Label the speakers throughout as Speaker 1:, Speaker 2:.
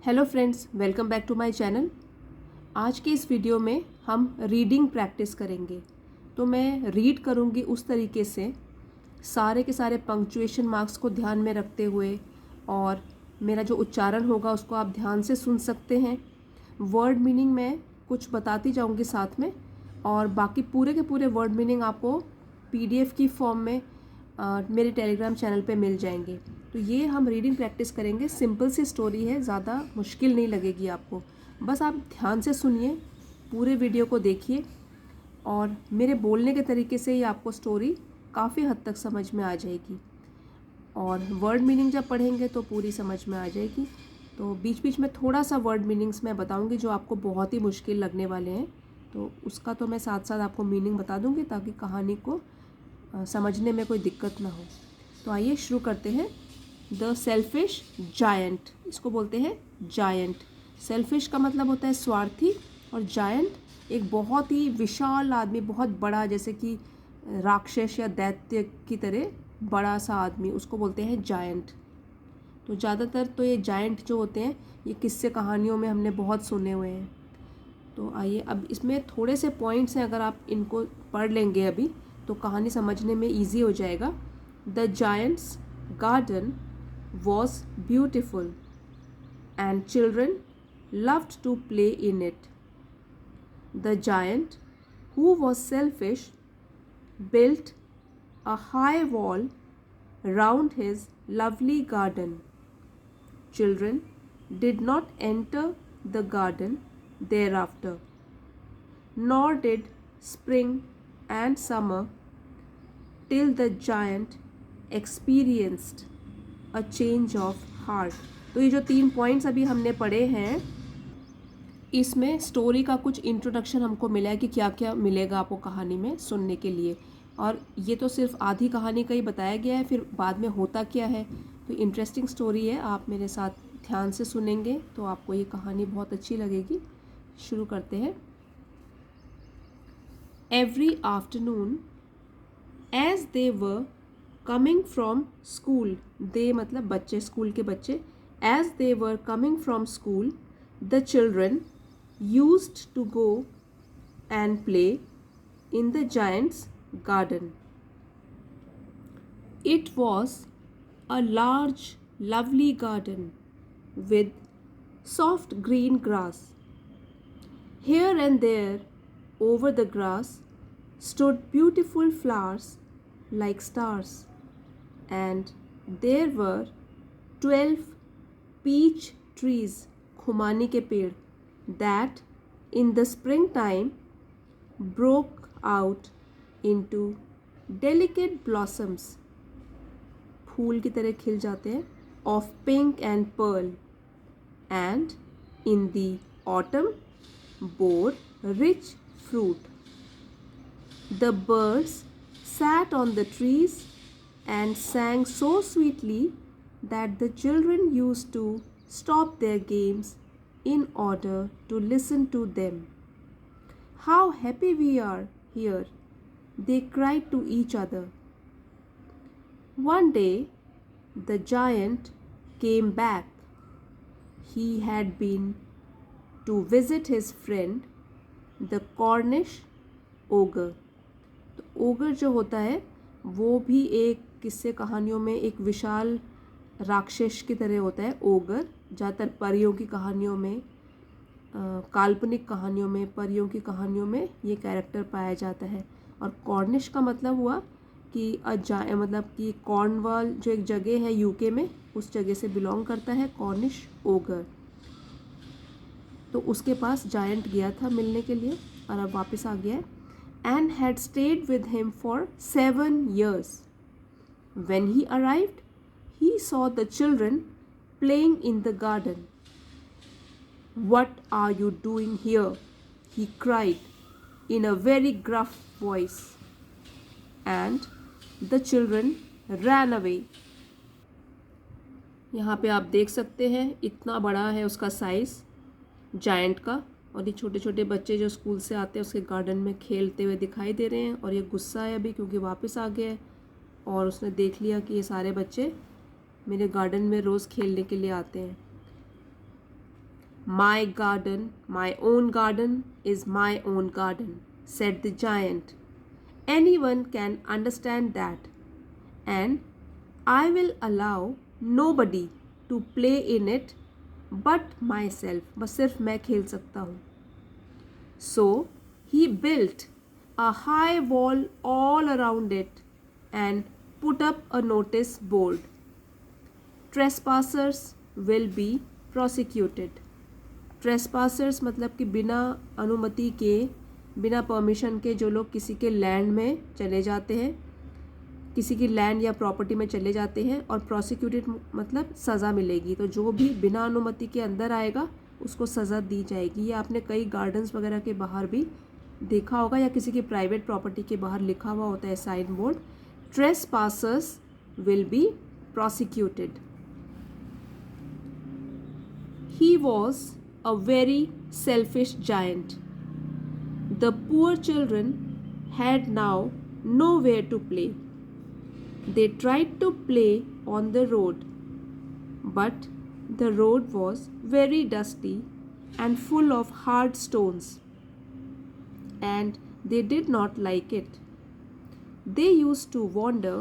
Speaker 1: Hello friends, welcome back to my channel. आज के इस वीडियो में हम रीडिंग प्रैक्टिस करेंगे। तो मैं रीड करूँगी उस तरीके से सारे के सारे पंक्चुएशन मार्क्स को ध्यान में रखते हुए, और मेरा जो उच्चारण होगा उसको आप ध्यान से सुन सकते हैं। वर्ड मीनिंग मैं कुछ बताती जाऊँगी साथ में, और बाकी पूरे के पूरे वर्ड मीनिंग आपको PDF की फॉर्म में मेरे टेलीग्राम चैनल पे मिल जाएंगे। तो ये हम रीडिंग प्रैक्टिस करेंगे। सिंपल सी स्टोरी है, ज़्यादा मुश्किल नहीं लगेगी आपको। बस आप ध्यान से सुनिए, पूरे वीडियो को देखिए, और मेरे बोलने के तरीके से ही आपको स्टोरी काफ़ी हद तक समझ में आ जाएगी। और वर्ड मीनिंग जब पढ़ेंगे तो पूरी समझ में आ जाएगी। तो बीच बीच में थोड़ा सा वर्ड मीनिंग्स मैं बताऊंगी जो आपको बहुत ही मुश्किल लगने वाले हैं, तो उसका तो मैं साथ साथ आपको मीनिंग बता दूंगी ताकि कहानी को समझने में कोई दिक्कत ना हो। तो आइए शुरू करते हैं। द सेल्फिश जायंट, इसको बोलते हैं जायंट। सेल्फिश का मतलब होता है स्वार्थी, और जायंट एक बहुत ही विशाल आदमी, बहुत बड़ा, जैसे कि राक्षस या दैत्य की तरह बड़ा सा आदमी, उसको बोलते हैं जायंट। तो ज़्यादातर तो ये जायंट जो होते हैं ये किस्से कहानियों में हमने बहुत सुने हुए हैं। तो आइए, अब इसमें थोड़े से पॉइंट्स हैं, अगर आप इनको पढ़ लेंगे अभी तो कहानी समझने में ईजी हो जाएगा। The giant's garden was beautiful and children loved to play in it. The giant, who was selfish, built a high wall round his lovely garden. Children did not enter the garden thereafter, nor did spring and summer, till the giant experienced a change of heart. तो ये जो 3 points अभी हमने पढ़े हैं, इसमें story का कुछ इंट्रोडक्शन हमको मिला है कि क्या क्या मिलेगा आपको कहानी में सुनने के लिए। और ये तो सिर्फ आधी कहानी का ही बताया गया है, फिर बाद में होता क्या है। तो इंटरेस्टिंग स्टोरी है, आप मेरे साथ ध्यान से सुनेंगे तो आपको ये कहानी बहुत अच्छी लगेगी। शुरू करते हैं। Every afternoon as they were coming from school, they मतलब बच्चे, स्कूल के बच्चे, as they were coming from school, the children used to go and play in the giant's garden. It was a large, lovely garden with soft green grass. Here and there, over the grass, stood beautiful flowers like stars, and there were 12 peach trees, खुमानी के पेड़, that in the springtime broke out into delicate blossoms, फूल की तरह खिल जाते हैं, of pink and pearl, and in the autumn bore rich fruit. The birds sat on the trees and sang so sweetly that the children used to stop their games in order to listen to them. How happy we are here, they cried to each other. One day, the giant came back. He had been to visit his friend, the Cornish ogre. तो ogre जो होता है वो भी एक किस्से कहानियों में एक विशाल राक्षस की तरह होता है। ओगर ज़्यादातर परियों की कहानियों में, काल्पनिक कहानियों में, परियों की कहानियों में ये कैरेक्टर पाया जाता है। और कॉर्निश का मतलब हुआ कि मतलब कि कॉर्नवाल जो एक जगह है यूके में, उस जगह से बिलोंग करता है कॉर्निश ओगर। तो उसके पास जायंट गया था मिलने के लिए, और अब वापस आ गया है। And had stayed with him for 7 years. When he arrived, he saw the children playing in the garden. What are you doing here? He cried in a very gruff voice. And the children ran away. यहाँ पे आप देख सकते हैं इतना बड़ा है उसका साइज़ जायंट का, और ये छोटे छोटे बच्चे जो स्कूल से आते हैं उसके गार्डन में खेलते हुए दिखाई दे रहे हैं। और ये गुस्सा है अभी क्योंकि वापस आ गया है, और उसने देख लिया कि ये सारे बच्चे मेरे गार्डन में रोज़ खेलने के लिए आते हैं। My garden, my own garden, is my own garden, said the giant. Anyone can understand that, and I will allow nobody to play in it but myself. बस सिर्फ मैं खेल सकता हूँ. So he built a high wall all around it and put up a notice board. Trespassers will be prosecuted. Trespassers मतलब कि बिना अनुमति के, बिना परमिशन के जो लोग किसी के लैंड में चले जाते हैं, किसी की लैंड या प्रॉपर्टी में चले जाते हैं, और प्रोसिक्यूटेड मतलब सज़ा मिलेगी. तो जो भी बिना अनुमति के अंदर आएगा उसको सज़ा दी जाएगी. ये आपने कई गार्डन्स वगैरह के बाहर भी देखा होगा, या किसी की प्राइवेट प्रॉपर्टी के बाहर लिखा हुआ होता है sign board, trespassers will be prosecuted. He was a very selfish giant. The poor children had now nowhere to play. They tried to play on the road, but the road was very dusty and full of hard stones, and they did not like it. They used to wander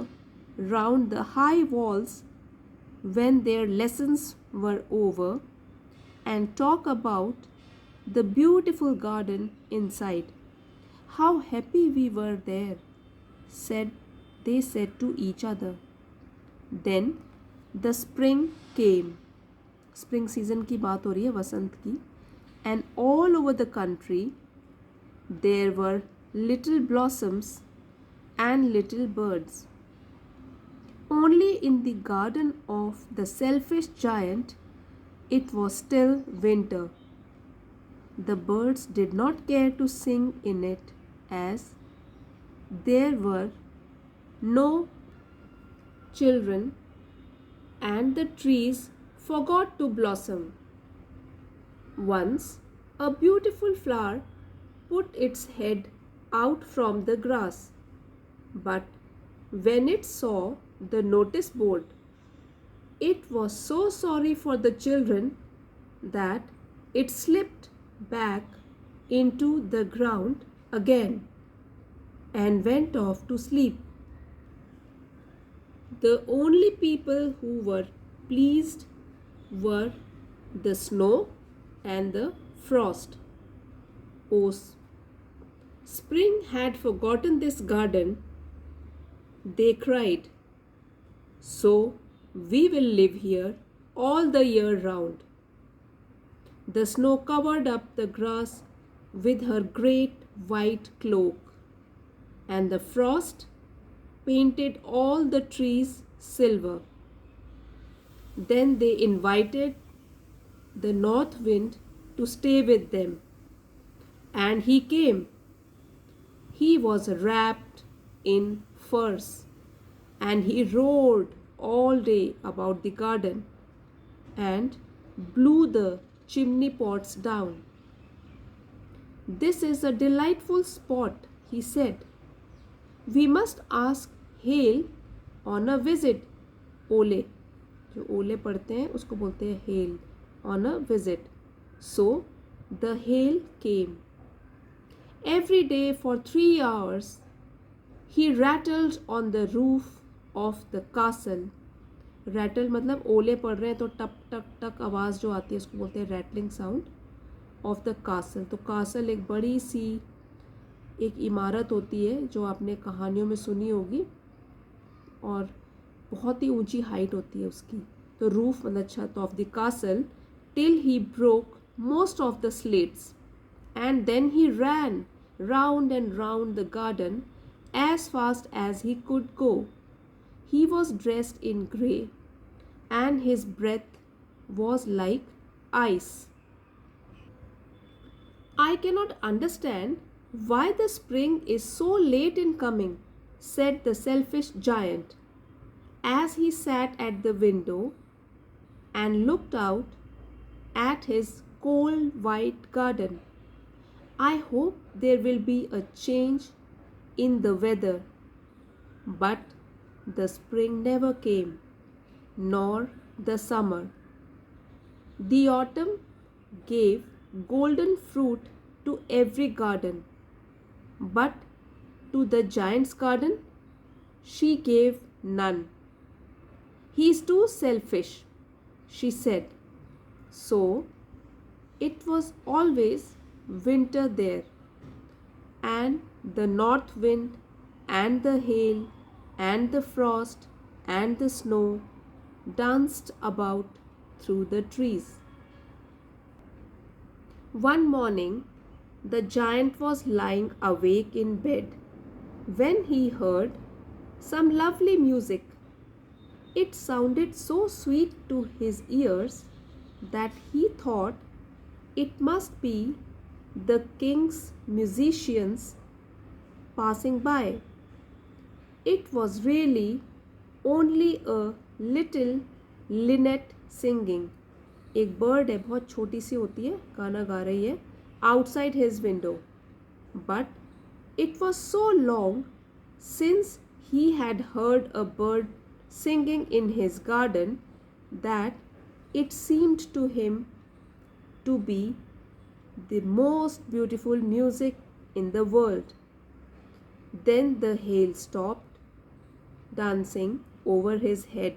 Speaker 1: round the high walls when their lessons were over and talk about the beautiful garden inside. How happy we were there, they said to each other. Then the spring came. Spring season की बात हो रही है, वसंत की. And all over the country there were little blossoms and little birds. Only in the garden of the selfish giant it was still winter. The birds did not care to sing in it, as there were no children and the trees forgot to blossom. Once a beautiful flower put its head out from the grass, but when it saw the notice board, it was so sorry for the children that it slipped back into the ground again and went off to sleep. The only people who were pleased were the snow and the frost. Oh, spring had forgotten this garden, they cried. So we will live here all the year round. The snow covered up the grass with her great white cloak, and the frost painted all the trees silver. Then they invited the north wind to stay with them, and he came. He was wrapped in furs, and he roared all day about the garden and blew the chimney pots down. This is a delightful spot, he said. We must ask hail on a visit. ओले, जो ओले पढ़ते हैं उसको बोलते हैं hail, on a visit. So the hail came. Every day for 3 hours he rattled on the roof of the castle. Rattle मतलब ओले पड़ रहे हैं तो टक टक टक आवाज़ जो आती है उसको बोलते हैं rattling sound of the castle. तो castle एक बड़ी सी एक इमारत होती है जो आपने कहानियों में सुनी होगी, और बहुत ही ऊंची हाइट होती है उसकी. तो रूफ मतलब छत of the castle till he broke most of the slates, and then he ran round and round the garden as fast as he could go. He was dressed in grey, and his breath was like ice. I cannot understand why the spring is so late in coming, said the selfish giant, as he sat at the window and looked out at his cold white garden. I hope there will be a change in the weather. But the spring never came, nor the summer. The autumn gave golden fruit to every garden, but to the giant's garden she gave none. He is too selfish, she said. So it was always winter there, and the north wind, and the hail, and the frost, and the snow danced about through the trees. One morning, the giant was lying awake in bed when he heard some lovely music. It sounded so sweet to his ears that he thought it must be the king's musicians passing by. It was really only a little linnet singing. एक bird है, बहुत छोटी सी होती है, गाना गा रही है outside his window. But it was so long since he had heard a bird singing in his garden that it seemed to him to be the most beautiful music in the world. Then the hail stopped dancing over his head,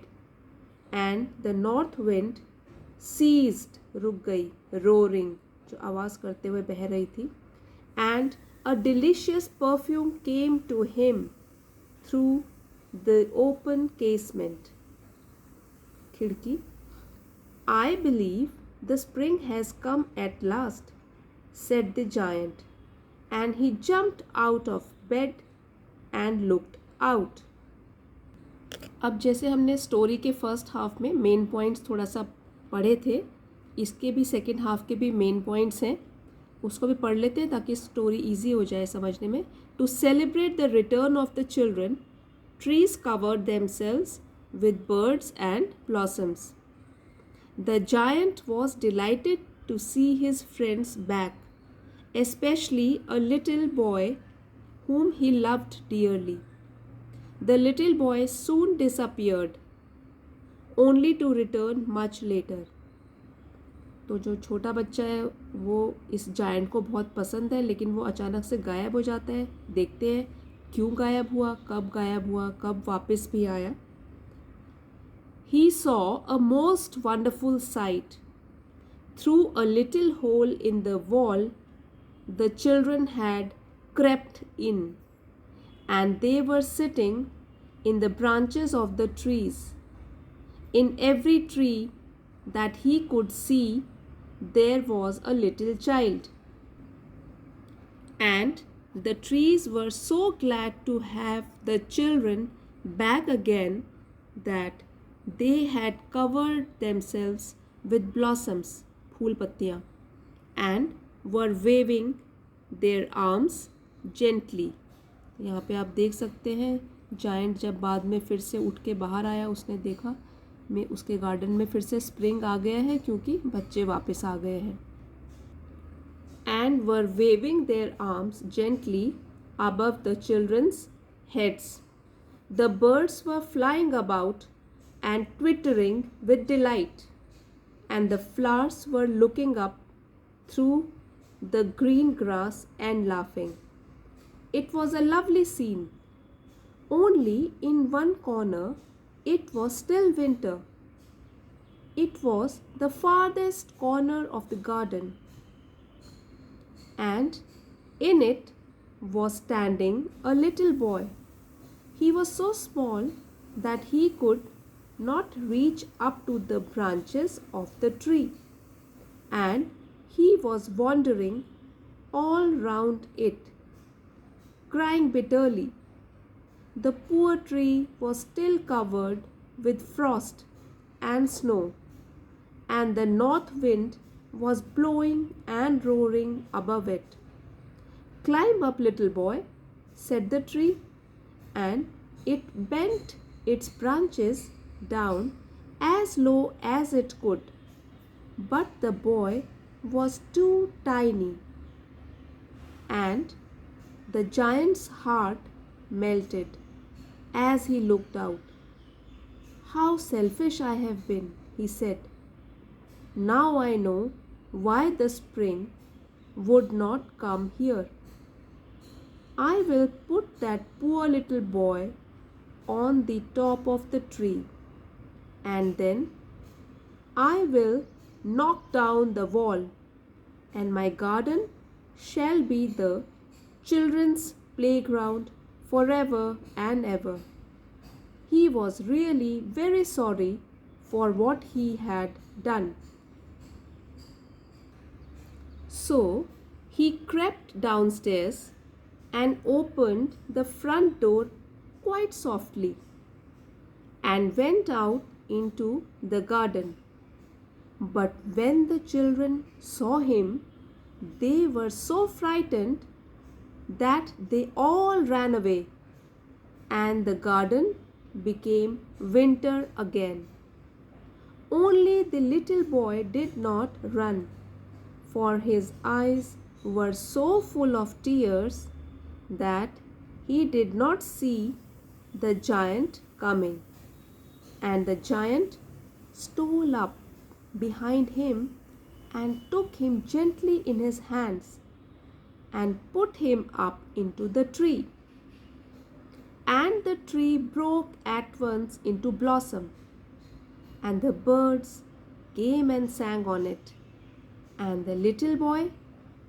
Speaker 1: and the north wind ceased, रुक गई, roaring, जो आवाज़ करते हुए बह रही थी, and a delicious perfume came to him through the open casement. खिड़की. I believe the spring has come at last, said the giant, and he jumped out of bed and looked out. अब जैसे हमने story के first half में main points थोड़ा सा पढ़े थे, इसके भी सेकेंड हाफ के भी मेन पॉइंट्स हैं, उसको भी पढ़ लेते हैं ताकि स्टोरी इजी हो जाए समझने में. To celebrate the return of the children, trees covered themselves with birds and blossoms. The giant was delighted to see his friends back, especially a little boy whom he loved dearly. The little boy soon disappeared, only to return much later. तो जो छोटा बच्चा है वो इस giant को बहुत पसंद है, लेकिन वो अचानक से गायब हो जाता है. देखते हैं क्यों गायब हुआ, कब वापस भी आया. He saw a most wonderful sight. Through a little hole in the wall, the children had crept in, and they were sitting in the branches of the trees. In every tree that he could see, there was a little child. And the trees were so glad to have the children back again that they had covered themselves with blossoms, फूल पत्तियाँ, and were waving their arms gently. यहाँ पे आप देख सकते हैं giant जब बाद में फिर से उठ के बाहर आया, उसने देखा मैं उसके गार्डन में फिर से स्प्रिंग आ गया है क्योंकि बच्चे वापस आ गए हैं. And were waving their arms gently above the children's heads. The birds were flying about and twittering with delight, and the flowers were looking up through the green grass and laughing. It was a lovely scene. Only in one corner it was still winter. It was the farthest corner of the garden, and in it was standing a little boy. He was so small that he could not reach up to the branches of the tree, and he was wandering all round it, crying bitterly. The poor tree was still covered with frost and snow, and the north wind was blowing and roaring above it. Climb up, little boy, said the tree, and it bent its branches down as low as it could. But the boy was too tiny, and the giant's heart melted as he looked out. How selfish I have been, he said. Now I know why the spring would not come here. I will put that poor little boy on the top of the tree, and then I will knock down the wall, and my garden shall be the children's playground forever and ever. He was really very sorry for what he had done. So he crept downstairs and opened the front door quite softly and went out into the garden. But when the children saw him, they were so frightened that they all ran away, and the garden became winter again. Only the little boy did not run, for his eyes were so full of tears that he did not see the giant coming. And the giant stole up behind him and took him gently in his hands and put him up into the tree. And the tree broke at once into blossom, and the birds came and sang on it. And the little boy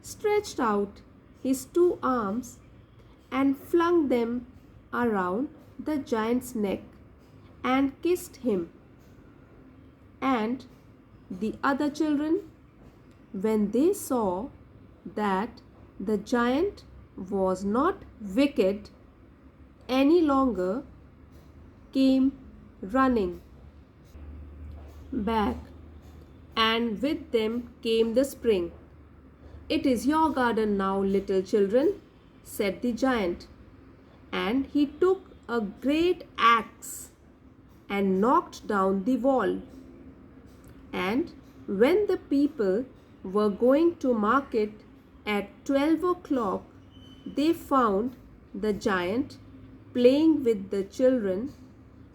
Speaker 1: stretched out his two arms and flung them around the giant's neck and kissed him. And the other children, when they saw that the giant was not wicked any longer, came running back, and with them came the spring. "It is your garden now, little children," said the giant, and he took a great axe and knocked down the wall. And when the people were going to market at 12 o'clock, they found the giant playing with the children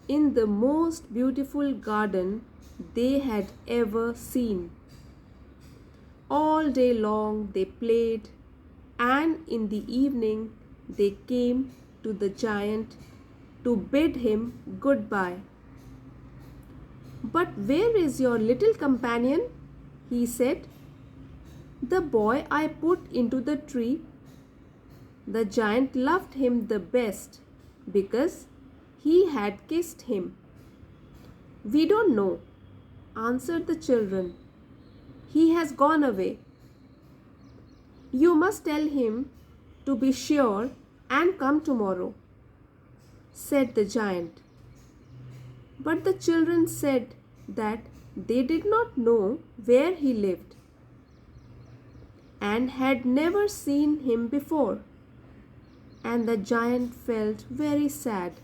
Speaker 1: in the most beautiful garden they had ever seen. All day long they played, and in the evening they came to the giant to bid him goodbye. "But where is your little companion?" he said. "The boy I put into the tree." The giant loved him the best because he had kissed him. "We don't know," answered the children. "He has gone away." "You must tell him to be sure and come tomorrow," said the giant. But the children said that they did not know where he lived and had never seen him before, and the giant felt very sad.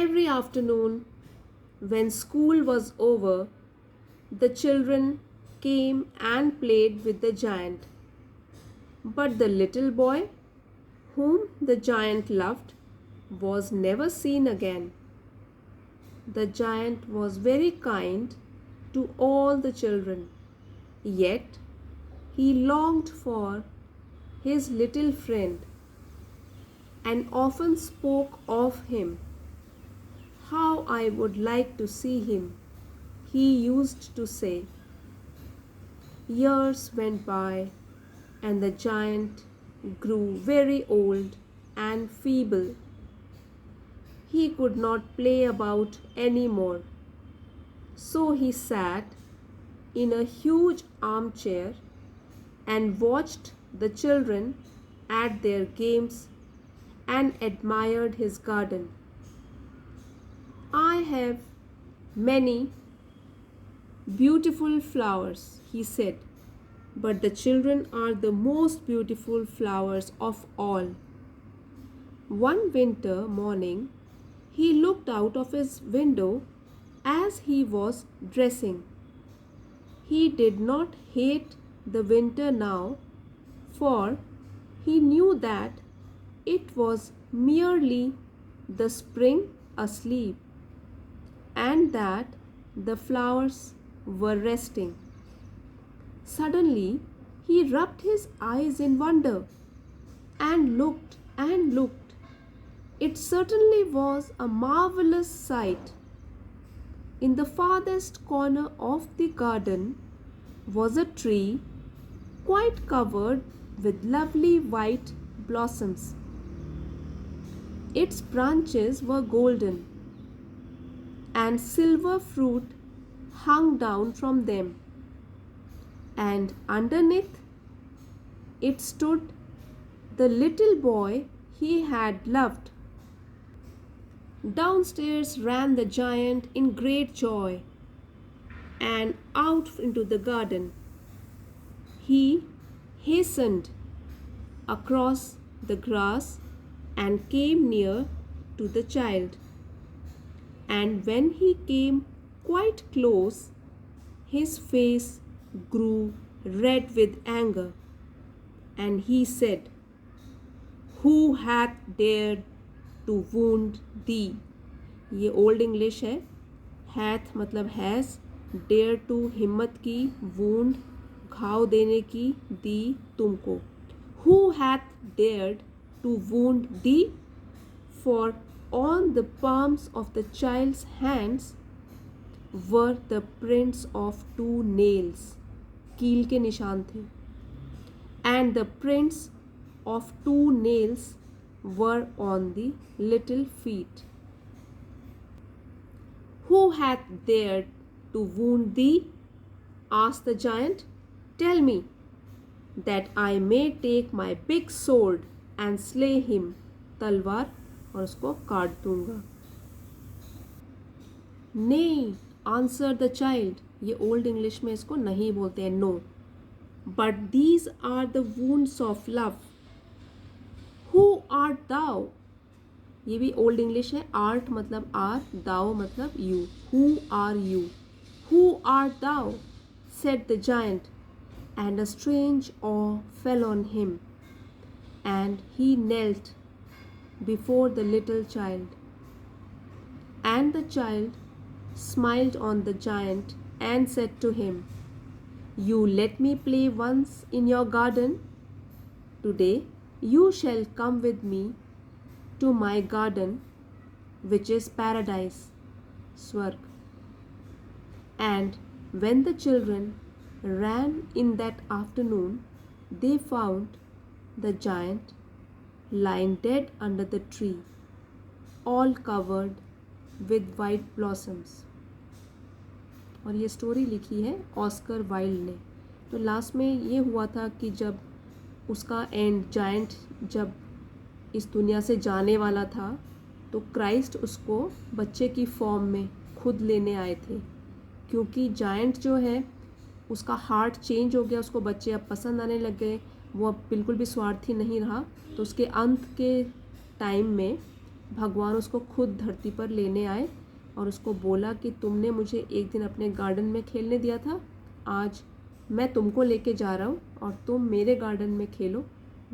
Speaker 1: Every afternoon, when school was over, the children came and played with the giant. But the little boy, whom the giant loved, was never seen again. The giant was very kind to all the children, yet he longed for his little friend and often spoke of him. "How I would like to see him," he used to say. Years went by, and the giant grew very old and feeble. He could not play about any more, so he sat in a huge armchair and watched the children at their games and admired his garden. "I have many beautiful flowers," he said, "but the children are the most beautiful flowers of all." One winter morning, he looked out of his window as he was dressing. He did not hate the winter now, for he knew that it was merely the spring asleep and that the flowers were resting. Suddenly, he rubbed his eyes in wonder and looked and looked. It certainly was a marvelous sight. In the farthest corner of the garden was a tree quite covered with lovely white blossoms. Its branches were golden, and silver fruit hung down from them. And underneath it stood the little boy he had loved. Downstairs ran the giant in great joy, and out into the garden he hastened across the grass and came near to the child. And when he came quite close, his face grew red with anger, and he said, "Who hath dared to wound thee?" ये old English है. Hath मतलब has, dare to हिम्मत की, wound घाव देने की, दी तुमको. Who hath dared to wound thee? For on the palms of the child's hands were the prints of 2 nails. कील के निशान थे. And the prints of 2 nails were on the little feet. Who hath dared to wound thee? Asked the giant. Tell me, that I may take my big sword and slay him. तलवार और उसको काट दूंगा. Nay, answered the child. ये old English में इसको नहीं बोलते हैं, no. But these are the wounds of love. Who art thou? ये भी ओल्ड इंग्लिश है. आर्ट मतलब आर, दाओ मतलब you. Who are you? Who art thou? Said the giant, and a strange awe fell on him, and he knelt before the little child. And the child smiled on the giant and said to him, You let me play once in your garden. Today you shall come with me to my garden, which is paradise, Swarg. And when the children ran in that afternoon, they found the giant lying dead under the tree, all covered with white blossoms. और ये story लिखी है Oscar Wilde ने. तो last में ये हुआ था कि जब उसका एंड, जायंट जब इस दुनिया से जाने वाला था, तो क्राइस्ट उसको बच्चे की फॉर्म में खुद लेने आए थे. क्योंकि जायंट जो है उसका हार्ट चेंज हो गया, उसको बच्चे अब पसंद आने लग गए, वो अब बिल्कुल भी स्वार्थी नहीं रहा. तो उसके अंत के टाइम में भगवान उसको खुद धरती पर लेने आए और उसको बोला कि तुमने मुझे एक दिन अपने गार्डन में खेलने दिया था, आज मैं तुमको लेके जा रहा हूँ और तुम मेरे गार्डन में खेलो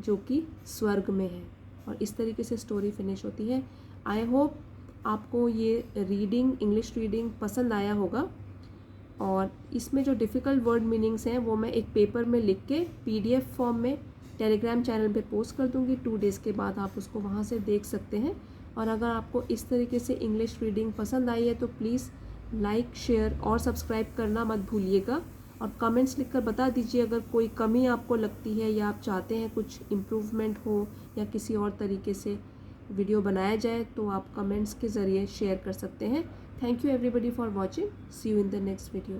Speaker 1: जो कि स्वर्ग में है. और इस तरीके से स्टोरी फिनिश होती है. आई होप आपको ये रीडिंग, इंग्लिश रीडिंग पसंद आया होगा. और इसमें जो डिफ़िकल्ट वर्ड मीनिंग्स हैं वो मैं एक पेपर में लिख के PDF फॉर्म में टेलीग्राम चैनल पे पोस्ट कर दूँगी. 2 डेज़ के बाद आप उसको वहाँ से देख सकते हैं. और अगर आपको इस तरीके से इंग्लिश रीडिंग पसंद आई है तो प्लीज़ लाइक, शेयर और सब्सक्राइब करना मत भूलिएगा. और कमेंट्स लिखकर बता दीजिए अगर कोई कमी आपको लगती है या आप चाहते हैं कुछ इम्प्रूवमेंट हो या किसी और तरीके से वीडियो बनाया जाए, तो आप कमेंट्स के ज़रिए शेयर कर सकते हैं. Thank you everybody for watching. See you in the next video.